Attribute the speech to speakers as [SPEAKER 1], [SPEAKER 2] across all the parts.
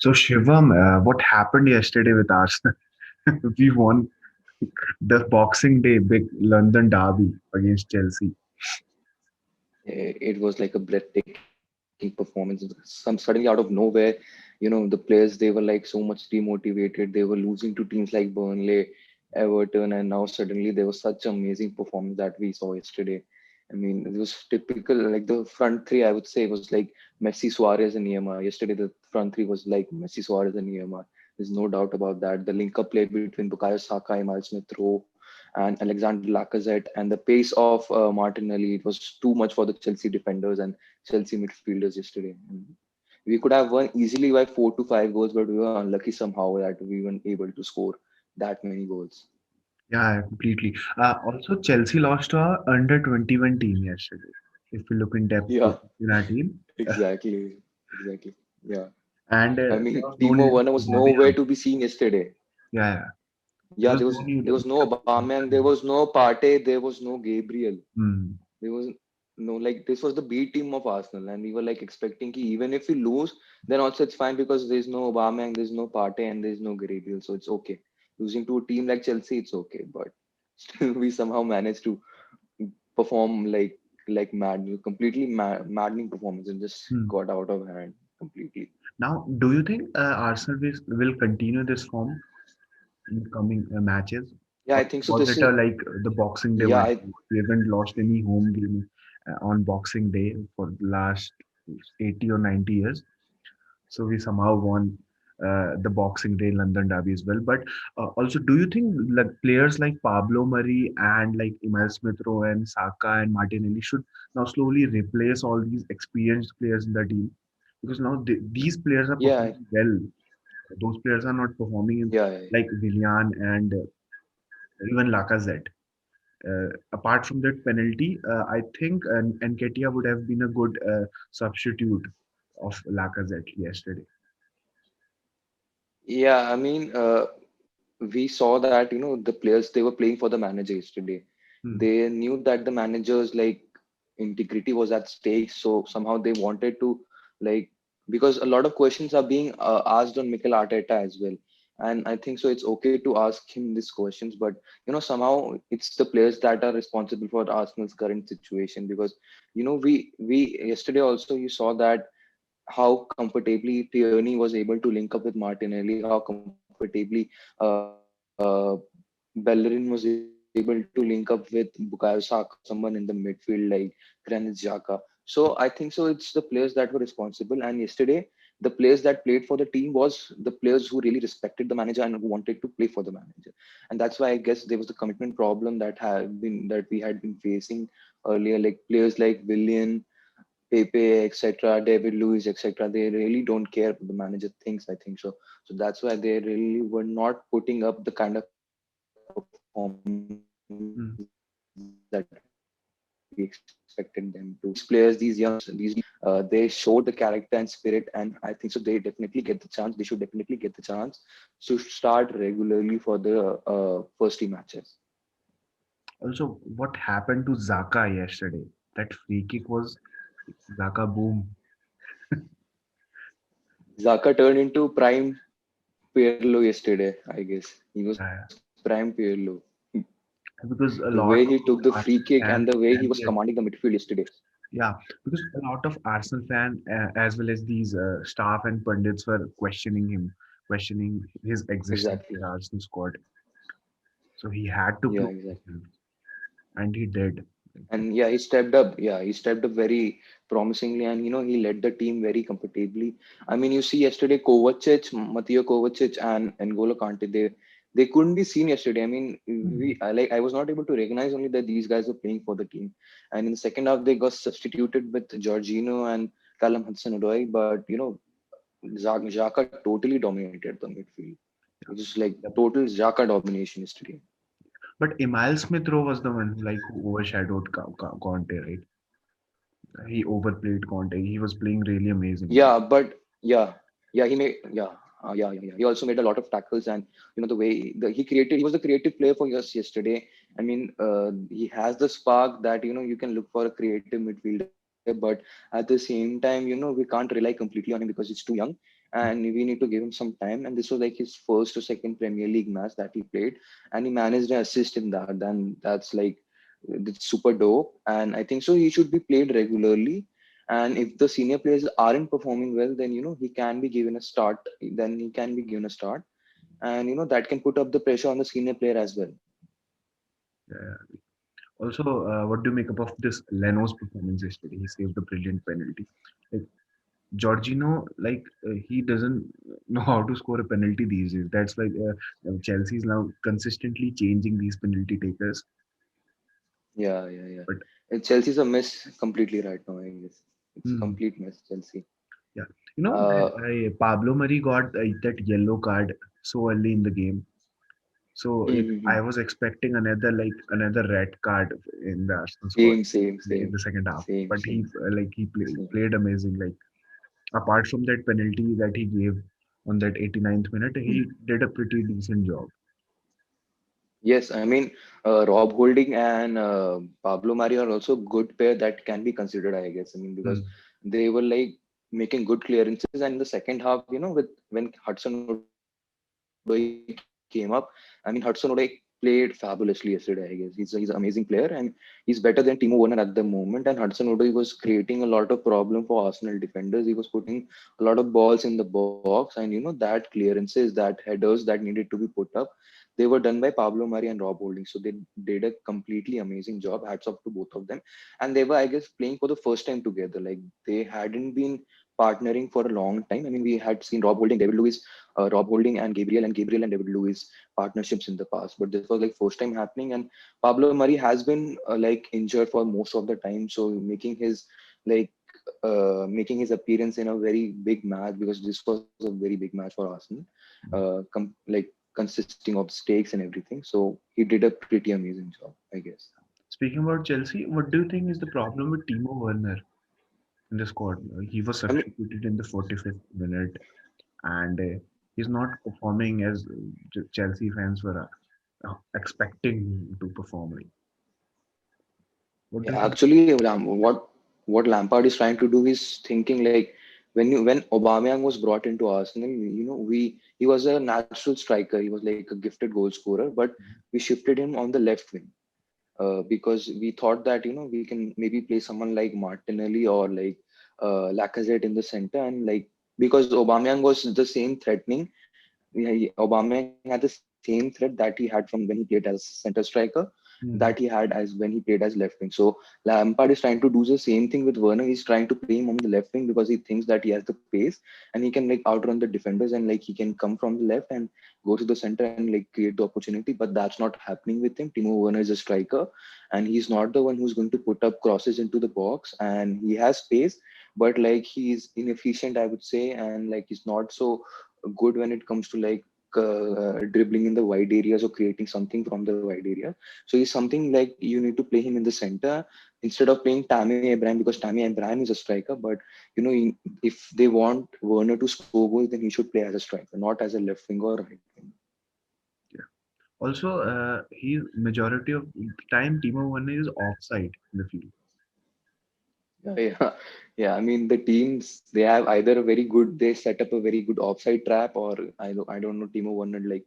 [SPEAKER 1] So Shivam, what happened yesterday with Arsenal? We won the Boxing Day big London derby against Chelsea.
[SPEAKER 2] It was like a breathtaking performance. Some suddenly out of nowhere, the players they were like so much demotivated. They were losing to teams like Burnley, Everton, and now suddenly there was such amazing performance that we saw yesterday. I mean, it was typical. Like the front three, I would say, was like Messi, Suarez, and Neymar. Yesterday, the front three was like Messi, Suarez, and Neymar. There's no doubt about that. The link-up play between Bukayo Saka, Emile Smith Rowe, and Alexander Lacazette, and the pace of Martinelli, it was too much for the Chelsea defenders and Chelsea midfielders yesterday. And we could have won easily by 4 to 5 goals, but we were unlucky somehow that we weren't able to score that many goals.
[SPEAKER 1] Yeah, completely. Also, Chelsea lost to our under 21 team yesterday. If we look in depth
[SPEAKER 2] Yeah,
[SPEAKER 1] in our team,
[SPEAKER 2] exactly, exactly. Yeah,
[SPEAKER 1] and
[SPEAKER 2] I
[SPEAKER 1] there
[SPEAKER 2] mean,
[SPEAKER 1] was no
[SPEAKER 2] Timo
[SPEAKER 1] news
[SPEAKER 2] Werner
[SPEAKER 1] to
[SPEAKER 2] was nowhere
[SPEAKER 1] Aubameyang.
[SPEAKER 2] to be seen yesterday.
[SPEAKER 1] Yeah, yeah. There
[SPEAKER 2] Yeah,
[SPEAKER 1] was
[SPEAKER 2] there
[SPEAKER 1] no
[SPEAKER 2] was
[SPEAKER 1] news.
[SPEAKER 2] there was no Aubameyang, there was no Partey, there was no Gabriel.
[SPEAKER 1] Hmm.
[SPEAKER 2] There was no like this was the B team of Arsenal, and we were like expecting ki even if we lose, then also it's fine because there's no Aubameyang, there's no Partey, and there's no Gabriel, so it's okay. Losing to a team like Chelsea, it's okay, but still we somehow managed to perform like mad, completely maddening performance, and just
[SPEAKER 1] Hmm.
[SPEAKER 2] got out of hand completely.
[SPEAKER 1] Now, do you think Arsenal will continue this form in coming matches?
[SPEAKER 2] Yeah,
[SPEAKER 1] Or
[SPEAKER 2] I think so.
[SPEAKER 1] was
[SPEAKER 2] This
[SPEAKER 1] it
[SPEAKER 2] is
[SPEAKER 1] like the Boxing Day
[SPEAKER 2] yeah,
[SPEAKER 1] one?
[SPEAKER 2] I
[SPEAKER 1] We haven't lost any home game on Boxing Day for the last 80 or 90 years. So we somehow won the Boxing Day London Derby as well. But also, do you think like players like Pablo Murray and like Emile Smith Rowe and Saka and Martinelli should now slowly replace all these experienced players in the team? Because now these players are
[SPEAKER 2] yeah,
[SPEAKER 1] performing well. Those players are not performing in
[SPEAKER 2] yeah, yeah.
[SPEAKER 1] like Willian and even Lacazette. Apart from that penalty, I think Nketiah would have been a good substitute of Lacazette yesterday.
[SPEAKER 2] Yeah, I mean, we saw that the players they were playing for the manager yesterday.
[SPEAKER 1] Hmm.
[SPEAKER 2] They knew that the manager's like integrity was at stake, so somehow they wanted to like because a lot of questions are being asked on Mikel Arteta as well, and I think so it's okay to ask him these questions, but somehow it's the players that are responsible for Arsenal's current situation because we yesterday also you saw that how comfortably Tierney was able to link up with Martinelli, how comfortably Bellerin was able to link up with Bukayo Saka, someone in the midfield like Granit Xhaka. So I think so. It's the players that were responsible. And yesterday, the players that played for the team was the players who really respected the manager and who wanted to play for the manager. And that's why I guess there was the commitment problem that we had been facing earlier, like players like Willian, Pepe, etc., David Luiz, etc. They really don't care what the manager thinks. I think so. So that's why they really were not putting up the kind of performance that we expected them to.
[SPEAKER 1] Hmm.
[SPEAKER 2] And these players, these young players, they showed the character and spirit, and I think so. They definitely get the chance. They should definitely get the chance to start regularly for the first team matches.
[SPEAKER 1] Also, what happened to Zaka yesterday? That free kick was Zaka boom.
[SPEAKER 2] Zaka turned into prime Pirlo yesterday. I guess he was
[SPEAKER 1] Uh,
[SPEAKER 2] prime Pirlo. The way
[SPEAKER 1] because
[SPEAKER 2] he
[SPEAKER 1] a
[SPEAKER 2] took
[SPEAKER 1] lot
[SPEAKER 2] the
[SPEAKER 1] of
[SPEAKER 2] free kick and the
[SPEAKER 1] Arsenal
[SPEAKER 2] way he
[SPEAKER 1] fans
[SPEAKER 2] was
[SPEAKER 1] and
[SPEAKER 2] commanding the
[SPEAKER 1] yes,
[SPEAKER 2] midfield yesterday.
[SPEAKER 1] yeah, because a lot of Arsenal fan as well as these staff and pundits were questioning him, questioning his existence
[SPEAKER 2] Exactly.
[SPEAKER 1] in the Arsenal squad. So he had to
[SPEAKER 2] Yeah,
[SPEAKER 1] prove
[SPEAKER 2] exactly.
[SPEAKER 1] himself, and he did.
[SPEAKER 2] And yeah, he stepped up. Yeah, he stepped up very promisingly, and he led the team very comfortably. I mean, you see yesterday, Kovacic, Mateo Kovacic, and N'Golo Kante, they couldn't be seen yesterday. I mean,
[SPEAKER 1] Hmm.
[SPEAKER 2] I was not able to recognize only that these guys were playing for the team. And in the second half, they got substituted with Jorginho and Callum Hudson-Odoi, but Xhaka totally dominated the midfield. It was like
[SPEAKER 1] Yep.
[SPEAKER 2] total Xhaka domination yesterday.
[SPEAKER 1] But Emile Smith Rowe was the one like who overshadowed Conte, right? He overplayed Conte. He was playing really amazing.
[SPEAKER 2] Yeah, but yeah, he made yeah. He also made a lot of tackles, and the way he was the creative player for us yesterday. I mean, he has the spark that you can look for a creative midfielder, but at the same time, we can't rely completely on him because he's too young. and we need to give him some time. And this was like his first or second Premier League match that he played, and he managed an assist in that. Then that's like it's super dope, and I think so. He should be played regularly. And if the senior players aren't performing well, then he can be given a start. Then he can be given a start, and that can put up the pressure on the senior player as well.
[SPEAKER 1] Yeah. Also, what do you make up of this Leno's performance yesterday? He saved a brilliant penalty. Like Jorginho, he doesn't know how to score a penalty these days. That's why Chelsea is now consistently changing these penalty takers.
[SPEAKER 2] Yeah, yeah, yeah.
[SPEAKER 1] But
[SPEAKER 2] And Chelsea's a mess completely right now, I guess. It's a
[SPEAKER 1] hmm,
[SPEAKER 2] complete mess, Chelsea.
[SPEAKER 1] yeah,
[SPEAKER 2] Uh,
[SPEAKER 1] Pablo Mari got that yellow card so early in the game. So I was expecting another red card in the Arsenal squad
[SPEAKER 2] same, same,
[SPEAKER 1] in
[SPEAKER 2] same,
[SPEAKER 1] the second half.
[SPEAKER 2] same,
[SPEAKER 1] But
[SPEAKER 2] same,
[SPEAKER 1] he
[SPEAKER 2] same.
[SPEAKER 1] played amazing. Like apart from that penalty that he gave on that 89th minute, he did a pretty decent job.
[SPEAKER 2] Yes, I mean, Rob Holding and Pablo Mari are also good pair that can be considered, I guess. I mean, because
[SPEAKER 1] Hmm.
[SPEAKER 2] they were like making good clearances, and in the second half, with when Hudson Odoi came up, I mean, Hudson Odoi played fabulously yesterday, I guess. He's an amazing player, and he's better than Timo Werner at the moment. And Hudson Odoi was creating a lot of problem for Arsenal defenders. He was putting a lot of balls in the box, and that clearances, that headers that needed to be put up, they were done by Pablo Mari and Rob Holding. So they did a completely amazing job. Hats off to both of them. And they were, I guess, playing for the first time together. Like they hadn't been partnering for a long time. I mean, we had seen Rob Holding and Gabriel and David Lewis partnerships in the past, but this was like first time happening. And Pablo Murray has been like injured for most of the time, so like making his appearance in a very big match, because this was a very big match for Arsenal, like consisting of stakes and everything. So he did a pretty amazing job, I guess.
[SPEAKER 1] Speaking about Chelsea, what do you think is the problem with Timo Werner in the squad? He was
[SPEAKER 2] I mean,
[SPEAKER 1] substituted in the 45th minute, and he's not performing as Chelsea fans were expecting him to perform. Like, what do you
[SPEAKER 2] yeah,
[SPEAKER 1] think?
[SPEAKER 2] actually, what Lampard is trying to do is thinking like when Aubameyang was brought into Arsenal, he was a natural striker. He was like a gifted goal scorer, but we shifted him on the left wing because we thought that we can maybe play someone like Martinelli or like Lacazette in the center, and like because Aubameyang was the same threatening. Aubameyang had the same threat that he had from when he played as center striker, that he
[SPEAKER 1] Mhm.
[SPEAKER 2] had as when he played as left wing. So Lampard is trying to do the same thing with Werner. He's trying to play him on the left wing because he thinks that he has the pace and he can like outrun the defenders, and like he can come from the left and go to the center and like create the opportunity. But that's not happening with him. Timo Werner is a striker, and he's not the one who's going to put up crosses into the box. And he has pace, but like he's inefficient, I would say, and like he's not so good when it comes to like dribbling in the wide areas or creating something from the wide area. So he's something like you need to play him in the center instead of playing Tammy Abraham, because Tammy Abraham is a striker. But if they want Werner to score goals, then he should play as a striker, not as a left wing or right wing.
[SPEAKER 1] Yeah. Also, he majority of the time Timo Werner is offside in the field.
[SPEAKER 2] Yeah, yeah, yeah. I mean, the teams they have either a very good they set up a very good offside trap, or I don't know. Timo Werner like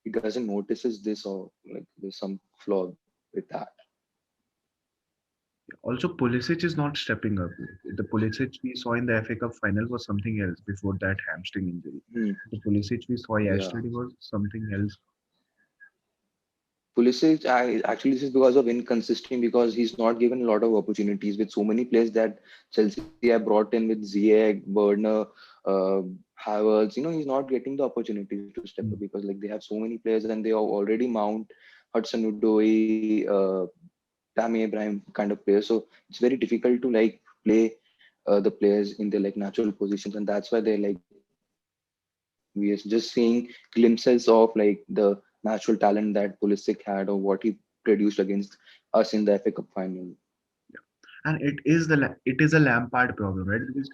[SPEAKER 2] he doesn't notices this, or like there's some flaw with that.
[SPEAKER 1] Also, Pulisic is not stepping up. The Pulisic we saw in the FA Cup final was something else before that hamstring injury.
[SPEAKER 2] Hmm.
[SPEAKER 1] The Pulisic we saw
[SPEAKER 2] Yeah.
[SPEAKER 1] yesterday was something else.
[SPEAKER 2] Pulisic, actually, this is because of inconsistent, because he's not given a lot of opportunities with so many players that Chelsea have brought in with Ziyech, Werner, uh, Havertz. He's not getting the opportunities to step up
[SPEAKER 1] Mm.
[SPEAKER 2] because like they have so many players and they are already Mount, Hudson-Odoi, Tammy Abraham kind of players. So it's very difficult to like play the players in their like natural positions, and that's why they're like we are just seeing glimpses of like the natural talent that Pulisic had or what he produced against us in the FA Cup final.
[SPEAKER 1] And it is a Lampard problem, right? Because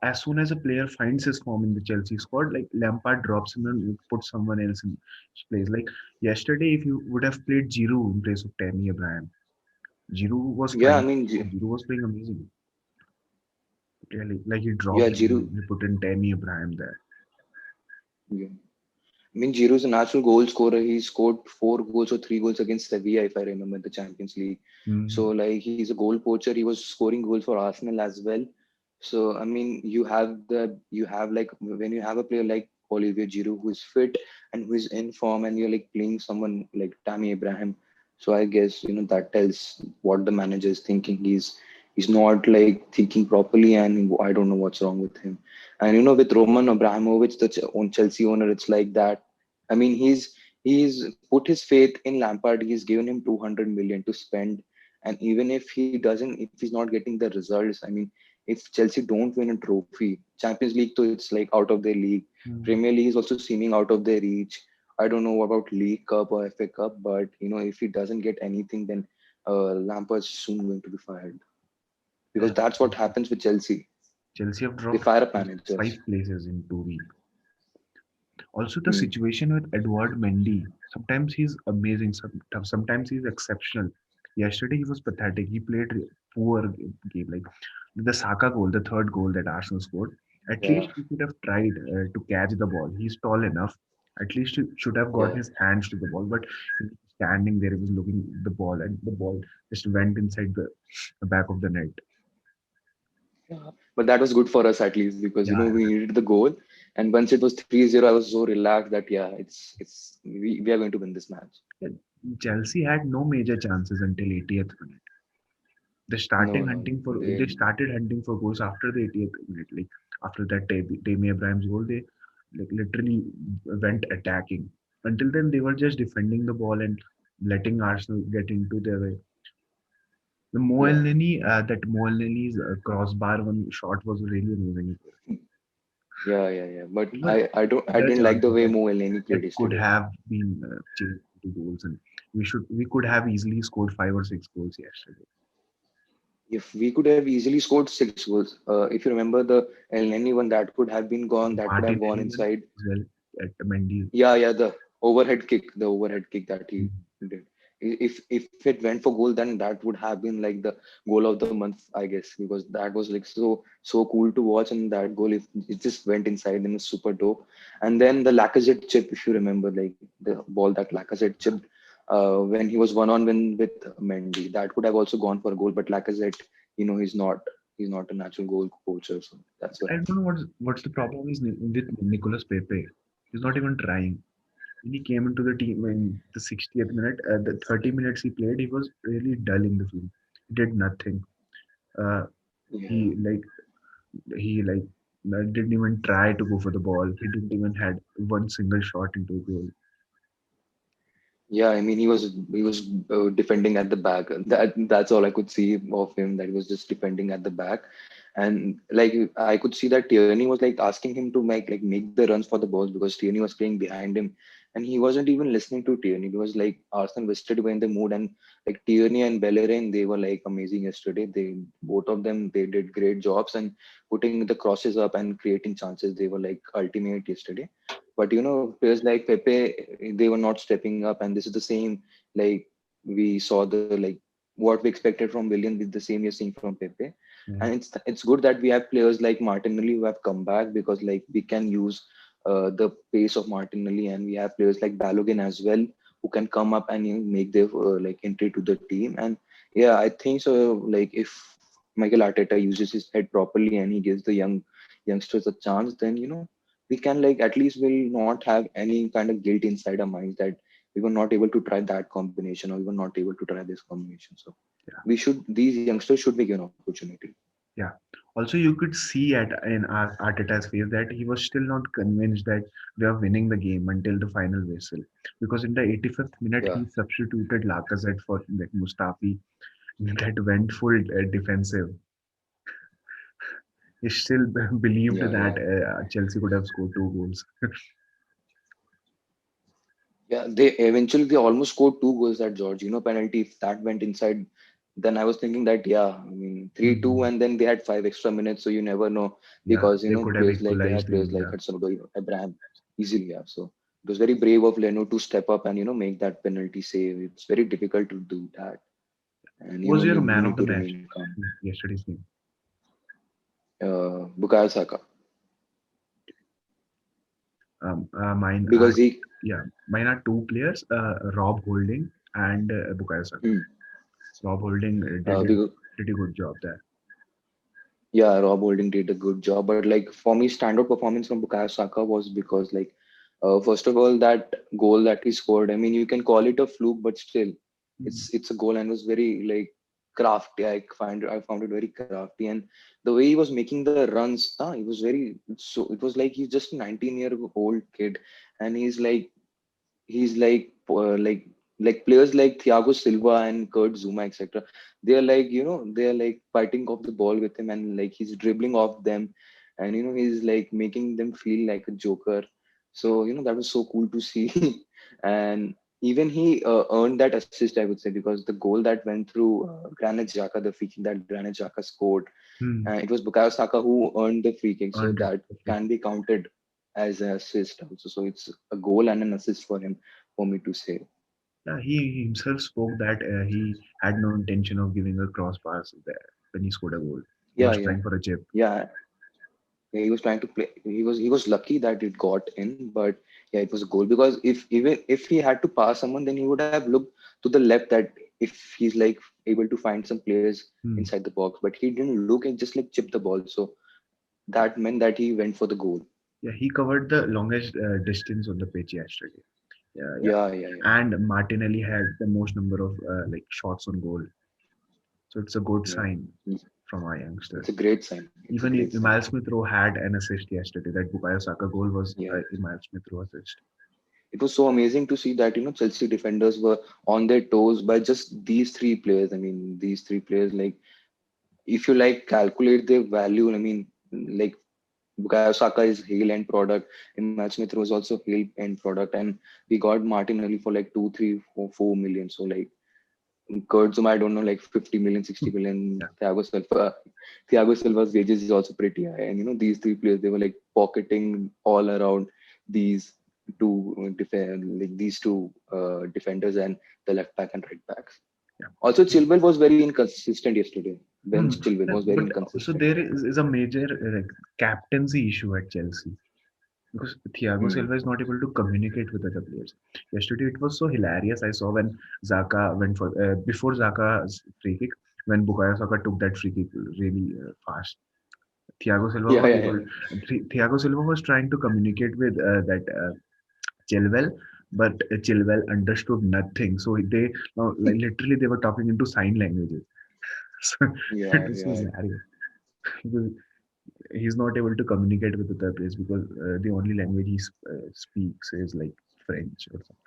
[SPEAKER 1] as soon as a player finds his form in the Chelsea squad, like Lampard drops him and puts someone else in his place. Like yesterday, if you would have played Giroud in place of Tammy Abraham, Giroud was
[SPEAKER 2] Yeah, I
[SPEAKER 1] fine.
[SPEAKER 2] mean,
[SPEAKER 1] Giroud was playing amazing. Really, like he
[SPEAKER 2] yeah,
[SPEAKER 1] dropped
[SPEAKER 2] Giroud.
[SPEAKER 1] him, he put in Tammy Abraham there.
[SPEAKER 2] Yeah. I mean, Giroud's a natural goal scorer. He scored 4 goals or 3 goals against Sevilla, if I remember, in the Champions League. So,
[SPEAKER 1] Mm.
[SPEAKER 2] like, he's a goal poacher. He was scoring goals for Arsenal as well. So, I mean, you have like, when you have a player like Olivier Giroud who is fit and who is in form, and you're like playing someone like Tammy Abraham. So, I guess, that tells what the manager is thinking. He's not like thinking properly, and I don't know what's wrong with him. And with Roman Abramovich, the Chelsea owner, it's like that. I mean, he's put his faith in Lampard. He's given him 200 million to spend, and even if he's not getting the results, I mean, if Chelsea don't win a trophy, Champions League, so it's like out of their league.
[SPEAKER 1] Mm.
[SPEAKER 2] Premier League is also seeming out of their reach. I don't know about League Cup or FA Cup, but if he doesn't get anything, then Lampard's soon going to be fired, because
[SPEAKER 1] Yes.
[SPEAKER 2] that's what happens with Chelsea.
[SPEAKER 1] Chelsea have
[SPEAKER 2] They
[SPEAKER 1] dropped
[SPEAKER 2] fire up managers.
[SPEAKER 1] 5 places in 2 weeks. Also, the
[SPEAKER 2] Hmm.
[SPEAKER 1] situation with Edward Mendy. Sometimes he's amazing. Sometimes he's exceptional. Yesterday he was pathetic. He played poor game. Like the Saka goal, the third goal that Arsenal scored. At
[SPEAKER 2] Yeah,
[SPEAKER 1] least he could have tried to catch the ball. He's tall enough. At least he should have got
[SPEAKER 2] yeah.
[SPEAKER 1] his hands to the ball. But he was standing there, he was looking at the ball, and the ball just went inside the back of the net.
[SPEAKER 2] Yeah, but that was good for us at least, because
[SPEAKER 1] Yeah,
[SPEAKER 2] we needed the goal, and once it was 3-0, I was so relaxed that yeah, we are going to win this match.
[SPEAKER 1] yeah. Chelsea had no major chances until 80th minute.
[SPEAKER 2] No, no,
[SPEAKER 1] They started hunting for goals after the 80th minute. Like after that Tammy Abraham's goal, they like literally went attacking. Until then, they were just defending the ball and letting Arsenal get into their way. The
[SPEAKER 2] yeah,
[SPEAKER 1] That Moelneni's crossbar one shot was really amazing.
[SPEAKER 2] yeah. But
[SPEAKER 1] There were
[SPEAKER 2] I
[SPEAKER 1] other
[SPEAKER 2] didn't like the
[SPEAKER 1] chances
[SPEAKER 2] way
[SPEAKER 1] that,
[SPEAKER 2] Mo Elneny
[SPEAKER 1] that
[SPEAKER 2] played
[SPEAKER 1] could
[SPEAKER 2] yesterday.
[SPEAKER 1] have been changed into goals, and we could have easily scored 5 or 6 goals yesterday.
[SPEAKER 2] If we could have easily scored 6 goals, if you remember the Elneny one, that could have been gone. That could have gone
[SPEAKER 1] Martinelli one
[SPEAKER 2] inside.
[SPEAKER 1] as well at Mendy.
[SPEAKER 2] Yeah, the overhead kick that he did. If it went for goal, then that would have been like the goal of the month, I guess, because that was like so cool to watch, and that goal, if it just went inside, then it's super dope. And then the Lacazette chip, if you remember, like the ball that Lacazette chipped when he was one-on-one with Mendy, that could have also gone for a goal, but Lacazette, he's not a natural goal poacher, so that's why.
[SPEAKER 1] I don't know what's the problem is with Nicolas Pepe. He's not even trying. When he came into the team in the 60th minute, the 30 minutes he played, he was really dull in the field. He did nothing. Uh,
[SPEAKER 2] Yeah.
[SPEAKER 1] he like he like didn't even try to go for the ball. He didn't even had one single shot into a goal.
[SPEAKER 2] Yeah, I mean, he was defending at the back. That's all I could see of him. That he was just defending at the back, and like I could see that Tierney was like asking him to make the runs for the balls, because Tierney was playing behind him, and he wasn't even listening to Tierney. It was like Arsenal yesterday were in the mood, and like Tierney and Bellerin, they were like amazing yesterday. They both of them, they did great jobs, and putting the crosses up and creating chances. They were like ultimate yesterday. But players like Pepe, they were not stepping up, and this is the same, like we saw the like what we expected from Willian, with the same you're seeing from Pepe.
[SPEAKER 1] Yeah.
[SPEAKER 2] And it's good that we have players like Martinelli who have come back, because like we can use the pace of Martinelli, and we have players like Balogun as well who can come up and make their like entry to the team. And yeah, I think so. Like if Michael Arteta uses his head properly and he gives the youngsters a chance, then we can like at least will not have any kind of guilt inside our minds that we were not able to try that combination, or we were not able to try this combination. So these youngsters should be given opportunity.
[SPEAKER 1] Yeah. Also, you could see in Arteta's face that he was still not convinced that they are winning the game until the final whistle. Because in the 85th minute,
[SPEAKER 2] Yeah,
[SPEAKER 1] he substituted Lacazette for like Mustafi that went full defensive. He still believed
[SPEAKER 2] yeah,
[SPEAKER 1] that
[SPEAKER 2] yeah.
[SPEAKER 1] Chelsea could have scored 2 goals.
[SPEAKER 2] Yeah, they almost scored 2 goals at George. Penalty. If that went inside, then I was thinking that yeah, I mean 3-2,
[SPEAKER 1] Mhm.
[SPEAKER 2] and then they had 5 extra minutes, so you never know,
[SPEAKER 1] Yeah,
[SPEAKER 2] because
[SPEAKER 1] they could have
[SPEAKER 2] players like they have
[SPEAKER 1] equalized
[SPEAKER 2] players
[SPEAKER 1] in
[SPEAKER 2] like Hudson-Odoi, Abraham easily. Yeah, so it was very brave of Leno to step up and make that penalty save. It's very difficult to do that, and
[SPEAKER 1] Who was your
[SPEAKER 2] you
[SPEAKER 1] man
[SPEAKER 2] need
[SPEAKER 1] of the
[SPEAKER 2] to
[SPEAKER 1] match
[SPEAKER 2] remain calm.
[SPEAKER 1] yesterday's game?
[SPEAKER 2] Bukayo Saka.
[SPEAKER 1] Mine are
[SPEAKER 2] because he
[SPEAKER 1] yeah, mine are two players, Rob Holding and Bukayo Saka.
[SPEAKER 2] hmm,
[SPEAKER 1] Rob Holding did a
[SPEAKER 2] because
[SPEAKER 1] pretty good job there.
[SPEAKER 2] yeah, Rob Holding did a good job. But like for me, standout performance from Bukayo Saka was because like first of all that goal that he scored. I mean, you can call it a fluke, but still,
[SPEAKER 1] Mm.
[SPEAKER 2] it's a goal and was very like crafty. I found it very crafty, and the way he was making the runs, it was very so. It was like he's just a 19-year-old kid, and he's like players like Thiago Silva and Kurt Zuma, etc. They are like they are like fighting off the ball with him, and like he's dribbling off them, and he's like making them feel like a joker. So that was so cool to see, and even he earned that assist, I would say, because the goal that went through Granit Xhaka, the free kick that Granit Xhaka scored,
[SPEAKER 1] Hmm.
[SPEAKER 2] it was Bukayo Saka who earned the free kick, so
[SPEAKER 1] Earned it.
[SPEAKER 2] that
[SPEAKER 1] Okay.
[SPEAKER 2] can be counted as an assist also. So it's a goal and an assist for me to say.
[SPEAKER 1] Yeah, he himself spoke that he had no intention of giving a cross pass there when he scored a goal. He
[SPEAKER 2] Yeah,
[SPEAKER 1] was
[SPEAKER 2] yeah,
[SPEAKER 1] trying for a chip.
[SPEAKER 2] yeah. He was trying to play. He was lucky that it got in, but yeah, it was a goal because if he had to pass someone, then he would have looked to the left that if he's like able to find some players
[SPEAKER 1] Hmm.
[SPEAKER 2] inside the box, but he didn't look and just like chipped the ball. So that meant that he went for the goal.
[SPEAKER 1] Yeah, he covered the longest distance on the pitch yesterday. Yeah, yeah.
[SPEAKER 2] Yeah, yeah, yeah,
[SPEAKER 1] And Martinelli had the most number of like shots on goal. So it's a good
[SPEAKER 2] yeah.
[SPEAKER 1] sign from our youngsters.
[SPEAKER 2] It's a great sign. It's a
[SPEAKER 1] Even
[SPEAKER 2] great sign.
[SPEAKER 1] Emile Smith Rowe had an assist yesterday. That Bukayo Saka goal was
[SPEAKER 2] Yeah.
[SPEAKER 1] Emile Smith Rowe assist.
[SPEAKER 2] It was so amazing to see that Chelsea defenders were on their toes by just these three players. I mean, these three players, like if you like calculate their value, I mean, like Bukayo Saka is Hale end product, Emile Smith was also Hale end product, and we got Martinelli for like 2, 3, 4 million. So like Kurt Zuma, I don't know, like 50 million, 60 million.
[SPEAKER 1] Yeah.
[SPEAKER 2] Thiago Silva's wages is also pretty high, and these three players they were like pocketing all around these defenders and the left back and right backs.
[SPEAKER 1] Yeah.
[SPEAKER 2] Also, Chilwell was very inconsistent yesterday. Ben
[SPEAKER 1] Hmm.
[SPEAKER 2] Chilwell was very
[SPEAKER 1] But so
[SPEAKER 2] inconsistent.
[SPEAKER 1] there is a major like captaincy issue at Chelsea because Thiago
[SPEAKER 2] Hmm.
[SPEAKER 1] Silva is not able to communicate with other players. Yesterday it was so hilarious. I saw when Zaka went for before Zaka's free kick when Bukayo Saka took that free kick really fast. Thiago Silva
[SPEAKER 2] Yeah,
[SPEAKER 1] was
[SPEAKER 2] yeah,
[SPEAKER 1] able.
[SPEAKER 2] yeah.
[SPEAKER 1] Thiago Silva was trying to communicate with that Chilwell, but Chilwell understood nothing. So they now like literally they were talking into sign languages. So
[SPEAKER 2] Yeah,
[SPEAKER 1] it was
[SPEAKER 2] yeah,
[SPEAKER 1] hilarious. Because he's not able to communicate with other players because the only language he speaks is like French or something.